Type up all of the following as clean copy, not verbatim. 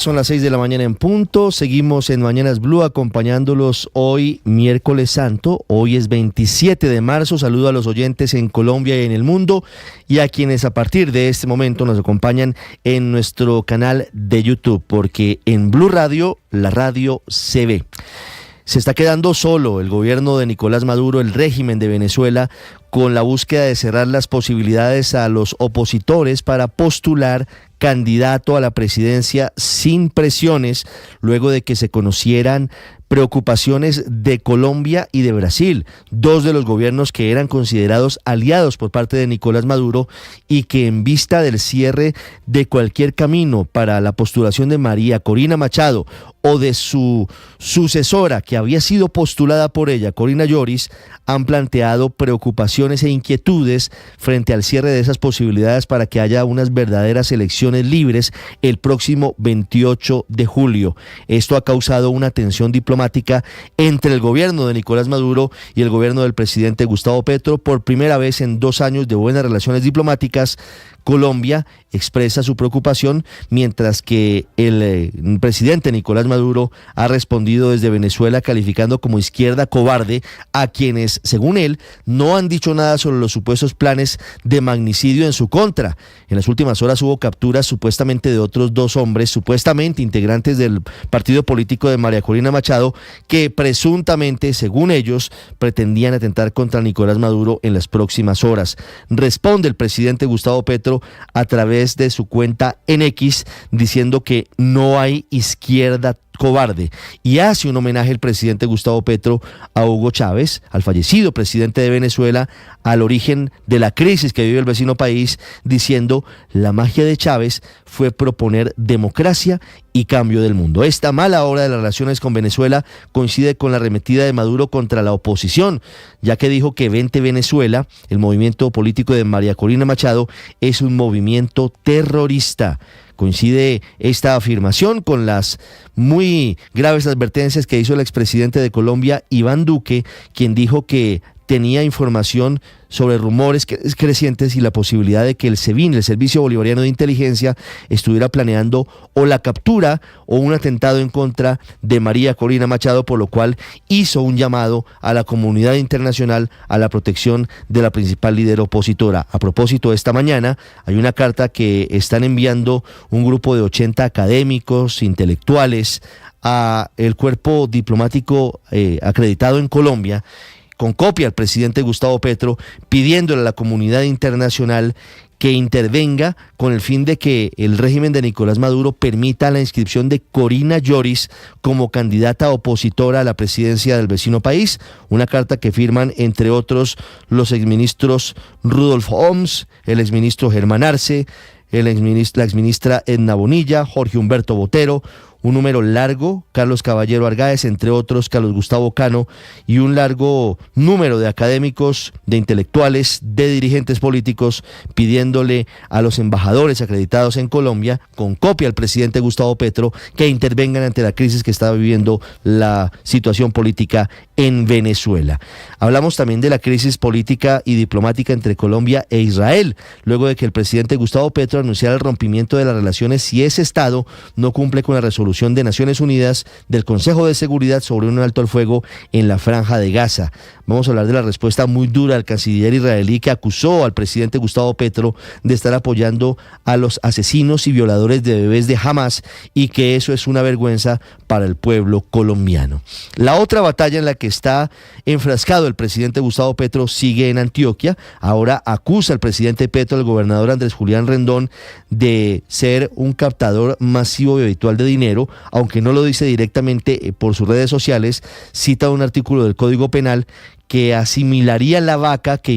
Son las 6 de la mañana en punto, seguimos en Mañanas Blue acompañándolos hoy miércoles santo, hoy es 27 de marzo, saludo a los oyentes en Colombia y en el mundo y a quienes a partir de este momento nos acompañan en nuestro canal de YouTube, porque en Blue Radio, la radio se ve. Se está quedando solo el gobierno de Nicolás Maduro, el régimen de Venezuela, con la búsqueda de cerrar las posibilidades a los opositores para postular candidato a la presidencia sin presiones, luego de que se conocieran preocupaciones de Colombia y de Brasil, dos de los gobiernos que eran considerados aliados por parte de Nicolás Maduro y que en vista del cierre de cualquier camino para la postulación de María Corina Machado o de su sucesora que había sido postulada por ella, Corina Lloris, han planteado preocupaciones e inquietudes frente al cierre de esas posibilidades para que haya unas verdaderas elecciones libres el próximo 28 de julio. Esto ha causado una tensión diplomática entre el gobierno de Nicolás Maduro y el gobierno del presidente Gustavo Petro. Por primera vez en 2 años de buenas relaciones diplomáticas, Colombia expresa su preocupación, mientras que el presidente Nicolás Maduro ha respondido desde Venezuela calificando como izquierda cobarde a quienes, según él, no han dicho nada sobre los supuestos planes de magnicidio en su contra. En las últimas horas hubo capturas supuestamente de otros 2 hombres, supuestamente integrantes del partido político de María Corina Machado, que presuntamente, según ellos, pretendían atentar contra Nicolás Maduro en las próximas horas. Responde el presidente Gustavo Petro a través de su cuenta en X diciendo que no hay izquierda cobarde, y hace un homenaje el presidente Gustavo Petro a Hugo Chávez, al fallecido presidente de Venezuela, al origen de la crisis que vive el vecino país, diciendo: la magia de Chávez fue proponer democracia y cambio del mundo. Esta mala hora de las relaciones con Venezuela coincide con la arremetida de Maduro contra la oposición, ya que dijo que Vente Venezuela, el movimiento político de María Corina Machado, es un movimiento terrorista. Coincide esta afirmación con las muy graves advertencias que hizo el expresidente de Colombia, Iván Duque, quien dijo que tenía información sobre rumores crecientes y la posibilidad de que el SEBIN, el Servicio Bolivariano de Inteligencia, estuviera planeando o la captura o un atentado en contra de María Corina Machado, por lo cual hizo un llamado a la comunidad internacional a la protección de la principal líder opositora. A propósito, esta mañana hay una carta que están enviando un grupo de 80 académicos, intelectuales, a el cuerpo diplomático acreditado en Colombia, con copia al presidente Gustavo Petro, pidiéndole a la comunidad internacional que intervenga con el fin de que el régimen de Nicolás Maduro permita la inscripción de Corina Lloris como candidata opositora a la presidencia del vecino país. Una carta que firman, entre otros, los exministros Rudolf Homs, el exministro Germán Arce, la exministra Edna Bonilla, Jorge Humberto Botero, un número largo, Carlos Caballero Argáez, entre otros, Carlos Gustavo Cano, y un largo número de académicos, de intelectuales, de dirigentes políticos, pidiéndole a los embajadores acreditados en Colombia, con copia al presidente Gustavo Petro, que intervengan ante la crisis que está viviendo la situación política en Venezuela. Hablamos también de la crisis política y diplomática entre Colombia e Israel, luego de que el presidente Gustavo Petro anunciara el rompimiento de las relaciones si ese Estado no cumple con la resolución de Naciones Unidas del Consejo de Seguridad sobre un alto al fuego en la Franja de Gaza. Vamos a hablar de la respuesta muy dura del canciller israelí, que acusó al presidente Gustavo Petro de estar apoyando a los asesinos y violadores de bebés de Hamas, y que eso es una vergüenza para el pueblo colombiano. La otra batalla en la que está enfrascado el presidente Gustavo Petro sigue en Antioquia. Ahora acusa al presidente Petro, al gobernador Andrés Julián Rendón, de ser un captador masivo y habitual de dinero, aunque no lo dice directamente por sus redes sociales. Cita un artículo del Código Penal que asimilaría la vaca que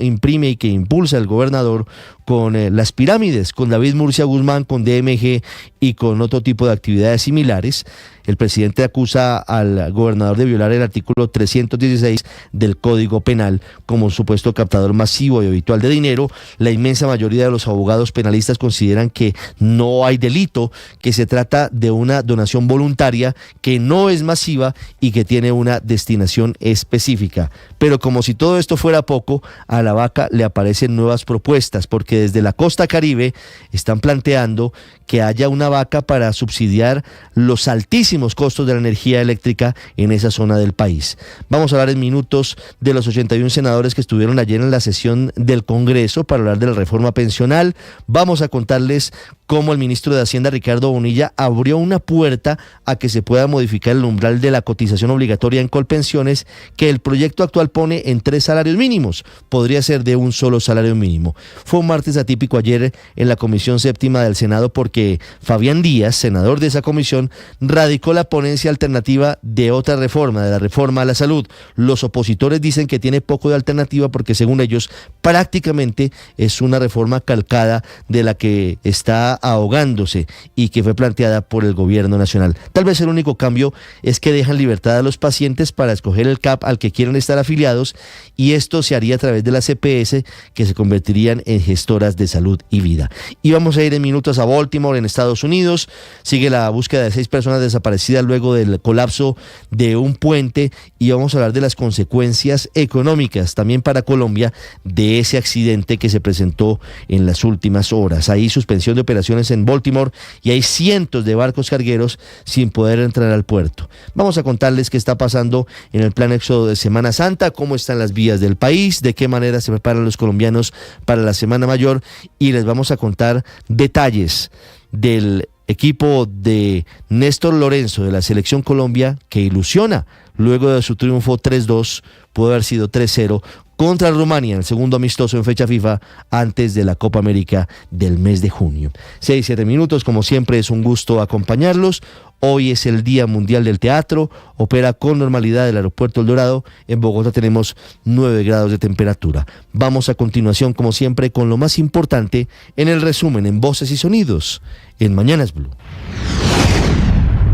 imprime y que impulsa el gobernador con las pirámides, con David Murcia Guzmán, con DMG y con otro tipo de actividades similares. El presidente acusa al gobernador de violar el artículo 316 del Código Penal como supuesto captador masivo y habitual de dinero. La inmensa mayoría de los abogados penalistas consideran que no hay delito, que se trata de una donación voluntaria que no es masiva y que tiene una destinación específica. eléctrica. Pero como si todo esto fuera poco, a la vaca le aparecen nuevas propuestas, porque desde la costa Caribe están planteando que haya una vaca para subsidiar los altísimos costos de la energía eléctrica en esa zona del país. Vamos a hablar en minutos de los 81 senadores que estuvieron ayer en la sesión del Congreso para hablar de la reforma pensional. Vamos a contarles cómo el ministro de Hacienda, Ricardo Bonilla, abrió una puerta a que se pueda modificar el umbral de la cotización obligatoria en Colpensiones, que el proyecto actual pone en 3 salarios mínimos. Podría ser de un solo salario mínimo. Fue un martes atípico ayer en la Comisión Séptima del Senado porque Fabián Díaz, senador de esa comisión, radicó la ponencia alternativa de otra reforma, de la reforma a la salud. Los opositores dicen que tiene poco de alternativa porque, según ellos, prácticamente es una reforma calcada de la que está ahogándose y que fue planteada por el gobierno nacional. Tal vez el único cambio es que dejan libertad a los pacientes para escoger el CAP al que quieren estar afiliados, y esto se haría a través de las EPS, que se convertirían en gestoras de salud y vida. Y vamos a ir en minutos a Baltimore, en Estados Unidos. Sigue la búsqueda de 6 personas desaparecidas luego del colapso de un puente, y vamos a hablar de las consecuencias económicas también para Colombia de ese accidente que se presentó en las últimas horas. Hay suspensión de operaciones en Baltimore y hay cientos de barcos cargueros sin poder entrar al puerto. Vamos a contarles qué está pasando en el plan éxodo de Semana Santa, cómo están las vías del país, de qué manera se preparan los colombianos para la Semana Mayor, y les vamos a contar detalles del equipo de Néstor Lorenzo de la Selección Colombia, que ilusiona luego de su triunfo 3-2, pudo haber sido 3-0, contra Rumania en el segundo amistoso en fecha FIFA antes de la Copa América del mes de junio. 6-7 minutos, como siempre es un gusto acompañarlos. Hoy es el Día Mundial del Teatro, opera con normalidad el aeropuerto El Dorado. En Bogotá tenemos 9 grados de temperatura. Vamos a continuación, como siempre, con lo más importante en el resumen en Voces y Sonidos en Mañanas Blue.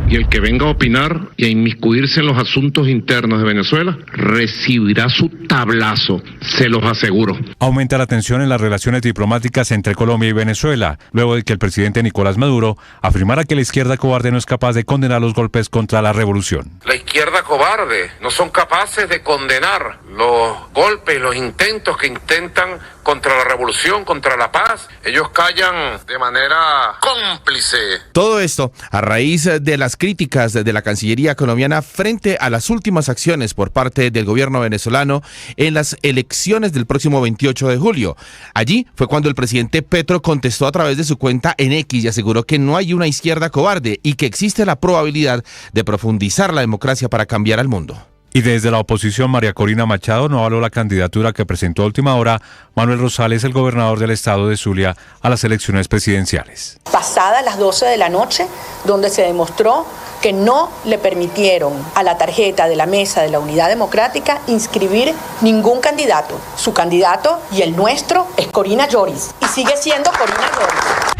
Y el que venga a opinar y a inmiscuirse en los asuntos internos de Venezuela recibirá su tablazo, se los aseguro. Aumenta la tensión en las relaciones diplomáticas entre Colombia y Venezuela, luego de que el presidente Nicolás Maduro afirmara que la izquierda cobarde no es capaz de condenar los golpes contra la revolución. La izquierda cobarde no son capaces de condenar los golpes, los intentos que intentan contra la revolución, contra la paz. Ellos callan de manera cómplice. Todo esto a raíz de las críticas de la Cancillería colombiana frente a las últimas acciones por parte del gobierno venezolano en las elecciones del próximo 28 de julio. Allí fue cuando el presidente Petro contestó a través de su cuenta en X y aseguró que no hay una izquierda cobarde y que existe la probabilidad de profundizar la democracia para cambiar al mundo. Y desde la oposición, María Corina Machado no avaló la candidatura que presentó a última hora Manuel Rosales, el gobernador del estado de Zulia, a las elecciones presidenciales. Pasadas las 12 de la noche, donde se demostró que no le permitieron a la tarjeta de la Mesa de la Unidad Democrática inscribir ningún candidato. Su candidato y el nuestro es Corina Lloris, y sigue siendo Corina Lloris.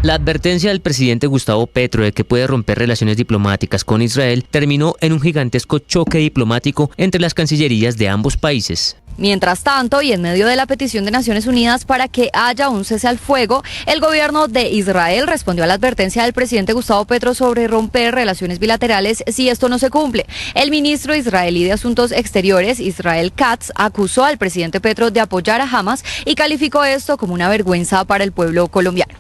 La advertencia del presidente Gustavo Petro de que puede romper relaciones diplomáticas con Israel terminó en un gigantesco choque diplomático entre las cancillerías de ambos países. Mientras tanto, y en medio de la petición de Naciones Unidas para que haya un cese al fuego, el gobierno de Israel respondió a la advertencia del presidente Gustavo Petro sobre romper relaciones bilaterales si esto no se cumple. El ministro israelí de Asuntos Exteriores, Israel Katz, acusó al presidente Petro de apoyar a Hamas y calificó esto como una vergüenza para el pueblo colombiano.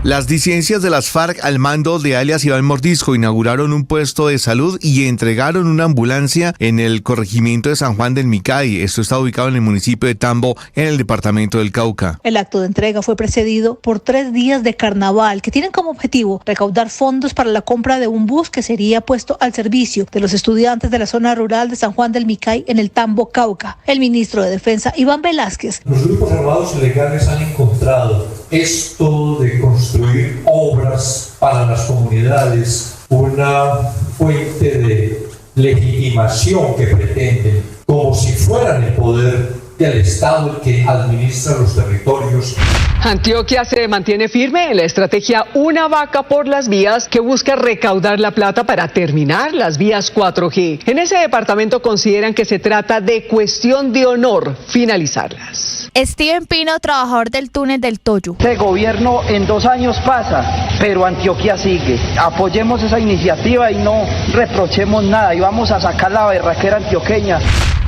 Las disidencias de las FARC al mando de alias Iván Mordisco inauguraron un puesto de salud y entregaron una ambulancia en el corregimiento de San Juan del Micay. Esto está ubicado en el municipio de Tambo, en el departamento del Cauca. El acto de entrega fue precedido por 3 días de carnaval que tienen como objetivo recaudar fondos para la compra de un bus que sería puesto al servicio de los estudiantes de la zona rural de San Juan del Micay en el Tambo, Cauca. El ministro de Defensa, Iván Velázquez. Los grupos armados ilegales han encontrado esto de construir obras para las comunidades, una fuente de legitimación que pretenden, como si fueran el poder del Estado el que administra los territorios. Antioquia se mantiene firme en la estrategia Una Vaca por las Vías, que busca recaudar la plata para terminar las vías 4G. En ese departamento consideran que se trata de cuestión de honor finalizarlas. Steven Pino, trabajador del túnel del Toyo. Este gobierno en 2 años pasa, pero Antioquia sigue. Apoyemos esa iniciativa y no reprochemos nada y vamos a sacar la berraquera antioqueña.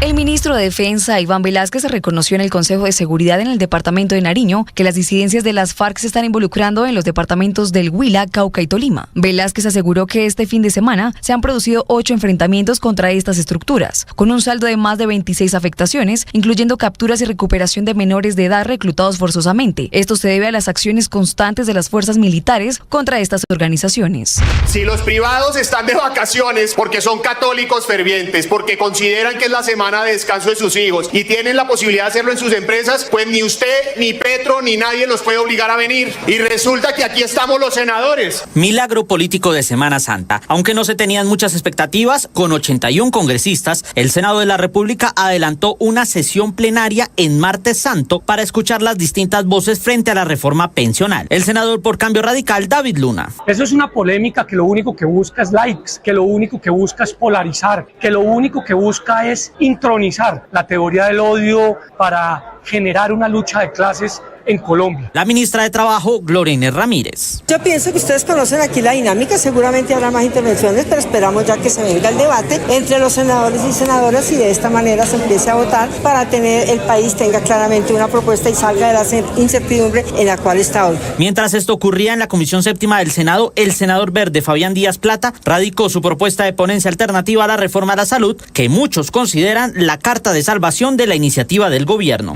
El ministro de Defensa, Iván Velásquez, reconoció en el Consejo de Seguridad en el departamento de Nariño que las disidencias de las FARC se están involucrando en los departamentos del Huila, Cauca y Tolima. Velásquez aseguró que este fin de semana se han producido 8 enfrentamientos contra estas estructuras, con un saldo de más de 26 afectaciones, incluyendo capturas y recuperación de menores de edad reclutados forzosamente. Esto se debe a las acciones constantes de las fuerzas militares contra estas organizaciones. Si los privados están de vacaciones porque son católicos fervientes, porque consideran que es la semana de descanso de sus hijos y tienen la posibilidad de hacerlo en sus empresas, pues ni usted, ni Petro, ni nadie los puede obligar a venir. Y resulta que aquí estamos los senadores. Milagro político de Semana Santa. Aunque no se tenían muchas expectativas, con 81 congresistas, el Senado de la República adelantó una sesión plenaria en Martes Santo para escuchar las distintas voces frente a la reforma pensional. El senador por Cambio Radical, David Luna. Eso es una polémica que lo único que busca es likes, que lo único que busca es polarizar, que lo único que busca es intronizar la teoría del odio para generar una lucha de clases en Colombia. La ministra de Trabajo, Gloria Inés Ramírez. Yo pienso que ustedes conocen aquí la dinámica, seguramente habrá más intervenciones, pero esperamos ya que se venga el debate entre los senadores y senadoras y de esta manera se empiece a votar para tener el país tenga claramente una propuesta y salga de la incertidumbre en la cual está hoy. Mientras esto ocurría en la Comisión Séptima del Senado, el senador verde Fabián Díaz Plata radicó su propuesta de ponencia alternativa a la reforma a la salud, que muchos consideran la carta de salvación de la iniciativa del gobierno.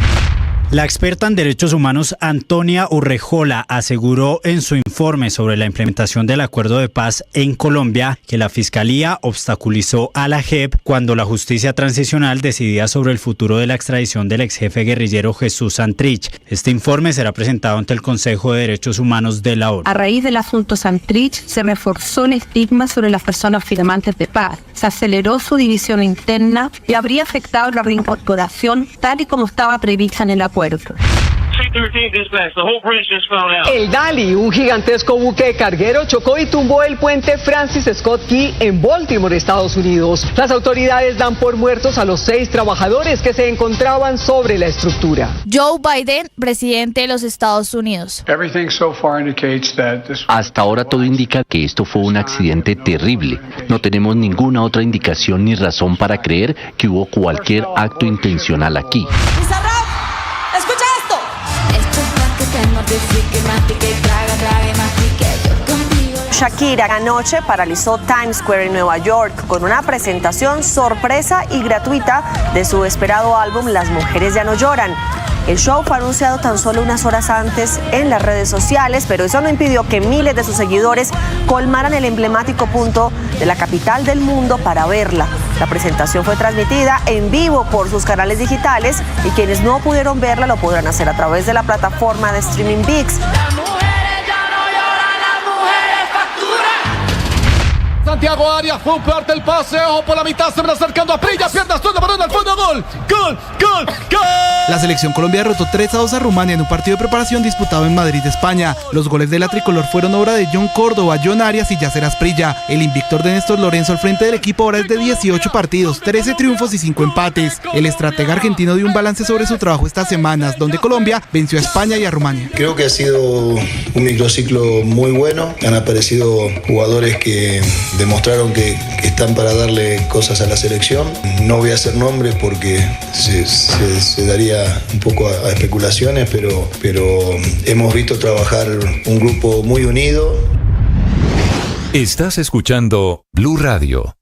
La experta en derechos humanos Antonia Urrejola aseguró en su informe sobre la implementación del acuerdo de paz en Colombia que la Fiscalía obstaculizó a la JEP cuando la justicia transicional decidía sobre el futuro de la extradición del ex jefe guerrillero Jesús Santrich. Este informe será presentado ante el Consejo de Derechos Humanos de la ONU. A raíz del asunto Santrich se reforzó el estigma sobre las personas firmantes de paz, se aceleró su división interna y habría afectado la reincorporación tal y como estaba prevista en el acuerdo. El Dali, un gigantesco buque carguero, chocó y tumbó el puente Francis Scott Key en Baltimore, Estados Unidos. Las autoridades dan por muertos a los 6 trabajadores que se encontraban sobre la estructura. Joe Biden, presidente de los Estados Unidos. Hasta ahora todo indica que esto fue un accidente terrible. No tenemos ninguna otra indicación ni razón para creer que hubo cualquier acto intencional aquí. ¡Escucha esto! Shakira anoche paralizó Times Square en Nueva York con una presentación sorpresa y gratuita de su esperado álbum Las Mujeres Ya No Lloran. El show fue anunciado tan solo unas horas antes en las redes sociales, pero eso no impidió que miles de sus seguidores colmaran el emblemático punto de la capital del mundo para verla. La presentación fue transmitida en vivo por sus canales digitales y quienes no pudieron verla lo podrán hacer a través de la plataforma de streaming ViX. Santiago Arias fue un parte el pase, ojo por la mitad, se va acercando a Prilla, piernas, todo balón al fondo, gol, gol, gol, gol. La selección Colombia derrotó 3-2 a Rumania en un partido de preparación disputado en Madrid, España. Los goles de la tricolor fueron obra de John Córdoba, John Arias y Yacer Asprilla. El invictor de Néstor Lorenzo al frente del equipo ahora es de 18 partidos, 13 triunfos y 5 empates. El estratega argentino dio un balance sobre su trabajo estas semanas, donde Colombia venció a España y a Rumania. Creo que ha sido un microciclo muy bueno. Han aparecido jugadores que demostraron que están para darle cosas a la selección. No voy a hacer nombres porque se daría un poco a especulaciones, pero hemos visto trabajar un grupo muy unido. Estás escuchando Blue Radio.